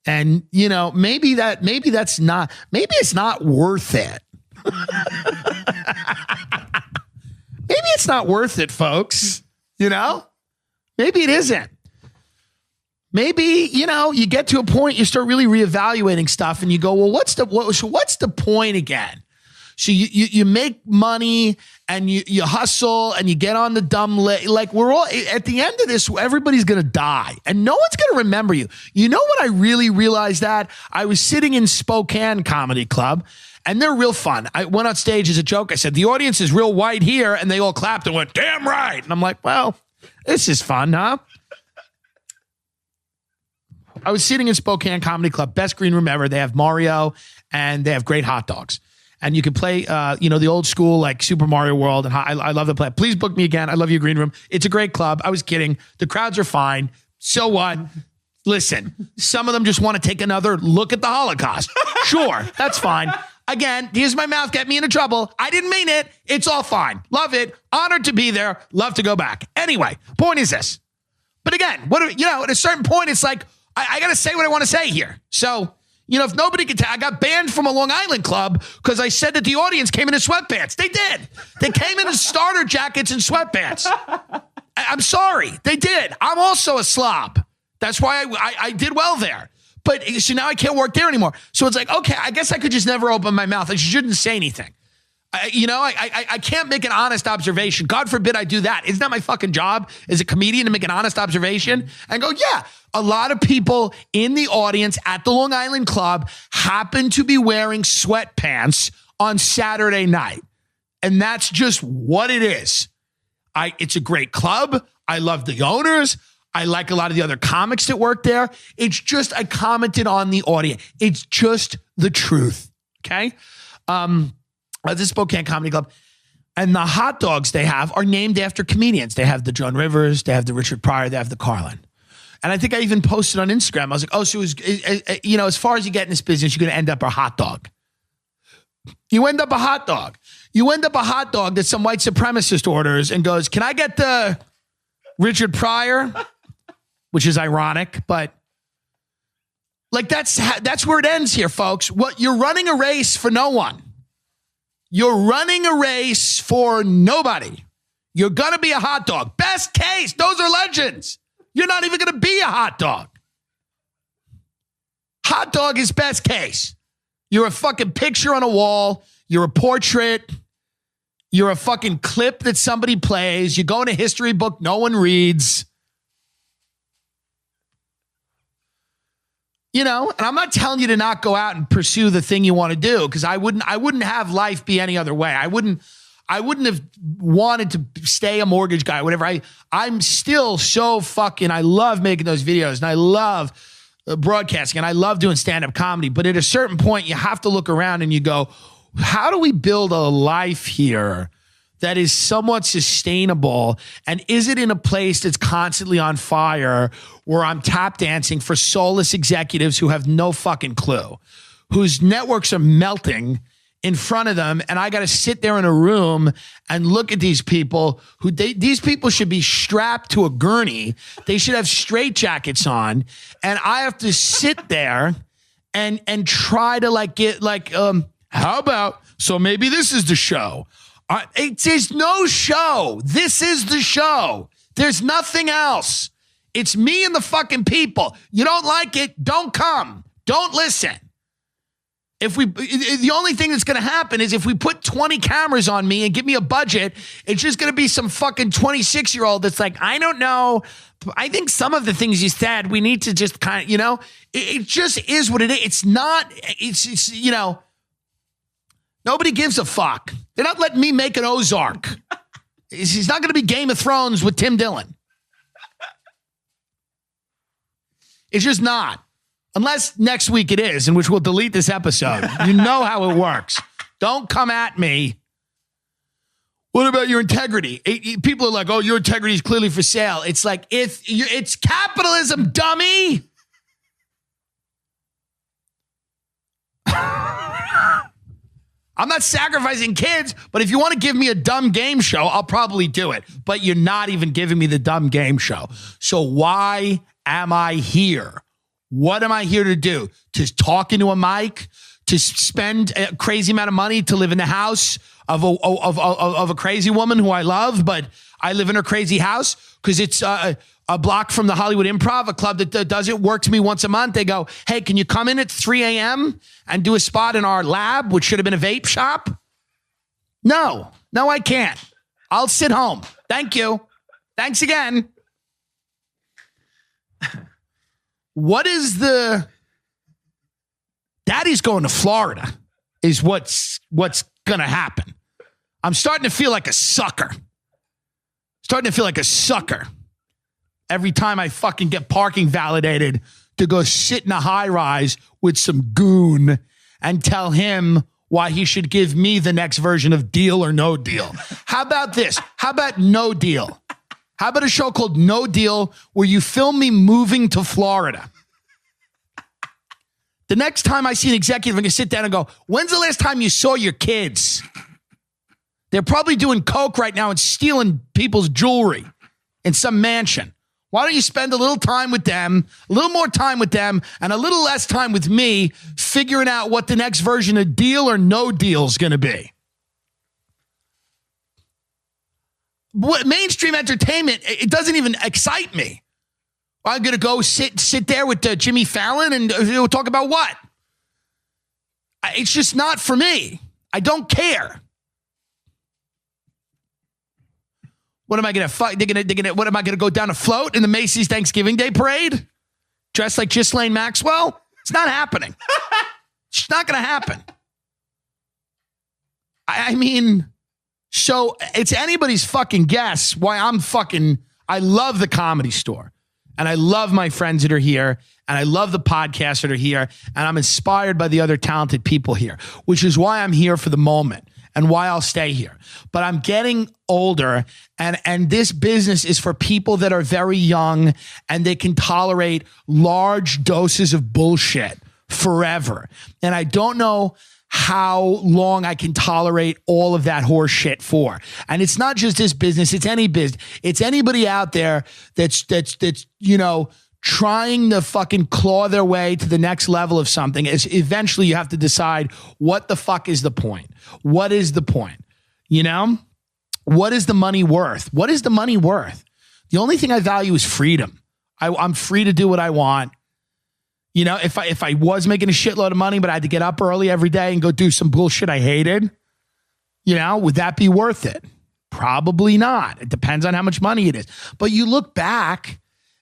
And, maybe it's not worth it. Maybe it's not worth it, folks. Maybe it isn't. Maybe, you get to a point, you start really reevaluating stuff and you go, well, what's the point again? So you make money and you hustle and you get on the dumb like we're all at the end of this, everybody's going to die and no one's going to remember you. You know what I really realized that? I was sitting in Spokane Comedy Club and they're real fun. I went on stage as a joke. I said, the audience is real white here. And they all clapped and went, damn right. And I'm like, well, this is fun, huh? I was sitting in Spokane Comedy Club, best green room ever. They have Mario and they have great hot dogs. And you can play, the old school, like Super Mario World. And I love the play. Please book me again. I love you, green room. It's a great club. I was kidding. The crowds are fine. So what? Listen, some of them just want to take another look at the Holocaust. Sure, that's fine. Again, here's my mouth, get me into trouble. I didn't mean it. It's all fine. Love it. Honored to be there. Love to go back. Anyway, point is this. But again, at a certain point, it's like, I got to say what I want to say here. So, if nobody could tell, I got banned from a Long Island club because I said that the audience came in sweatpants. They did. They came in starter jackets and sweatpants. I'm sorry. They did. I'm also a slob. That's why I did well there. But so now I can't work there anymore. So it's like, okay, I guess I could just never open my mouth. I shouldn't say anything. I can't make an honest observation. God forbid I do that. Isn't that my fucking job as a comedian to make an honest observation and go, yeah, a lot of people in the audience at the Long Island Club happen to be wearing sweatpants on Saturday night. And that's just what it is. It's a great club. I love the owners. I like a lot of the other comics that work there. It's just, I commented on the audience. It's just the truth. Okay. This Spokane Comedy Club. And the hot dogs they have are named after comedians. They have the Joan Rivers, they have the Richard Pryor, they have the Carlin. And I think I even posted on Instagram. I was like, oh, so as far as you get in this business, you're going to end up a hot dog. You end up a hot dog. You end up a hot dog that some white supremacist orders and goes, can I get the Richard Pryor? Which is ironic, but like that's where it ends here, folks. What you're running a race for no one. You're running a race for nobody. You're going to be a hot dog. Best case, those are legends. You're not even going to be a hot dog. Hot dog is best case. You're a fucking picture on a wall. You're a portrait. You're a fucking clip that somebody plays. You go in a history book no one reads. And I'm not telling you to not go out and pursue the thing you want to do, because I wouldn't have life be any other way. I wouldn't have wanted to stay a mortgage guy, whatever. I'm still so fucking, I love making those videos and I love broadcasting and I love doing stand-up comedy. But at a certain point, you have to look around and you go, how do we build a life here that is somewhat sustainable? And is it in a place that's constantly on fire where I'm tap dancing for soulless executives who have no fucking clue, whose networks are melting in front of them, and I got to sit there in a room and look at these people these people should be strapped to a gurney. They should have straitjackets on, and I have to sit there and try to get how about, so maybe this is the show. There's no show. This is the show. There's nothing else. It's me and the fucking people. You don't like it, don't come. Don't listen. The only thing that's going to happen is if we put 20 cameras on me and give me a budget, it's just going to be some fucking 26-year-old that's like, I don't know. I think some of the things you said, we need to just kind of, it just is what it is. It's not, it's nobody gives a fuck. They're not letting me make an Ozark. It's not going to be Game of Thrones with Tim Dillon. It's just not. Unless next week it is, in which we'll delete this episode. You know how it works. Don't come at me. What about your integrity? People are like, oh, your integrity is clearly for sale. It's like, it's capitalism, dummy. I'm not sacrificing kids, but if you want to give me a dumb game show, I'll probably do it. But you're not even giving me the dumb game show. So why am I here? What am I here to do? To talk into a mic? To spend a crazy amount of money to live in the house of a crazy woman who I love, but I live in her crazy house because it's a block from the Hollywood Improv, a club that does it, works me once a month. They go, hey, can you come in at 3 a.m. and do a spot in our lab, which should have been a vape shop? No, I can't. I'll sit home. Thank you. Thanks again. What is the... Daddy's going to Florida is what's going to happen. I'm starting to feel like a sucker. Every time I fucking get parking validated to go sit in a high rise with some goon and tell him why he should give me the next version of Deal or No Deal. How about this? How about No Deal? How about a show called No Deal where you film me moving to Florida? The next time I see an executive, I'm going to sit down and go, when's the last time you saw your kids? They're probably doing coke right now and stealing people's jewelry in some mansion. Why don't you spend a little time with them, a little more time with them, and a little less time with me figuring out what the next version of Deal or No Deal is going to be? What mainstream entertainment, it doesn't even excite me. I'm going to go sit there with Jimmy Fallon and we'll talk about what? It's just not for me. I don't care. What am I going to fuck? What am I going to go down a float in the Macy's Thanksgiving Day parade? Dressed like Ghislaine Maxwell? It's not happening. It's not going to happen. I mean, so it's anybody's fucking guess why I love the Comedy Store. And I love my friends that are here. And I love the podcasts that are here. And I'm inspired by the other talented people here, which is why I'm here for the moment and why I'll stay here. But I'm getting older, and this business is for people that are very young and they can tolerate large doses of bullshit forever. And I don't know how long I can tolerate all of that horse shit for. And it's not just this business, it's any business. It's anybody out there that's trying to fucking claw their way to the next level of something. Is eventually you have to decide, what the fuck is the point? What is the point? What is the money worth? What is the money worth? The only thing I value is freedom. I'm free to do what I want. If I was making a shitload of money, but I had to get up early every day and go do some bullshit I hated, would that be worth it? Probably not. It depends on how much money it is. But you look back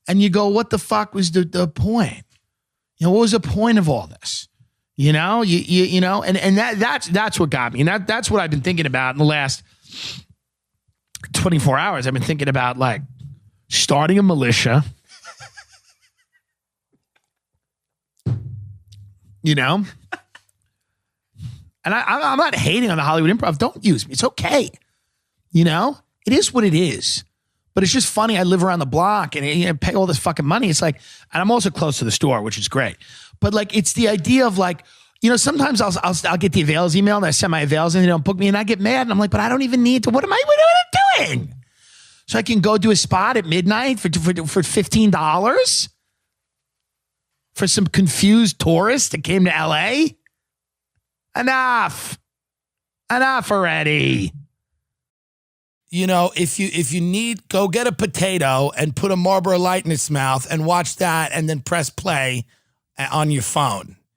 and you go, what the fuck was the point? What was the point of all this? And that's what got me. And that's what I've been thinking about in the last 24 hours. I've been thinking about like starting a militia. And I'm not hating on the Hollywood Improv. Don't use me. It's okay. It is what it is. But it's just funny. I live around the block and pay all this fucking money. It's like, and I'm also close to the store, which is great. But like, it's the idea of like, sometimes I'll get the avails email and I send my avails and they don't book me and I get mad and I'm like, but I don't even need to. What am I doing? So I can go do a spot at midnight for $15. For some confused tourists that came to LA? Enough already. If you need, go get a potato and put a Marlboro Light in its mouth and watch that and then press play on your phone.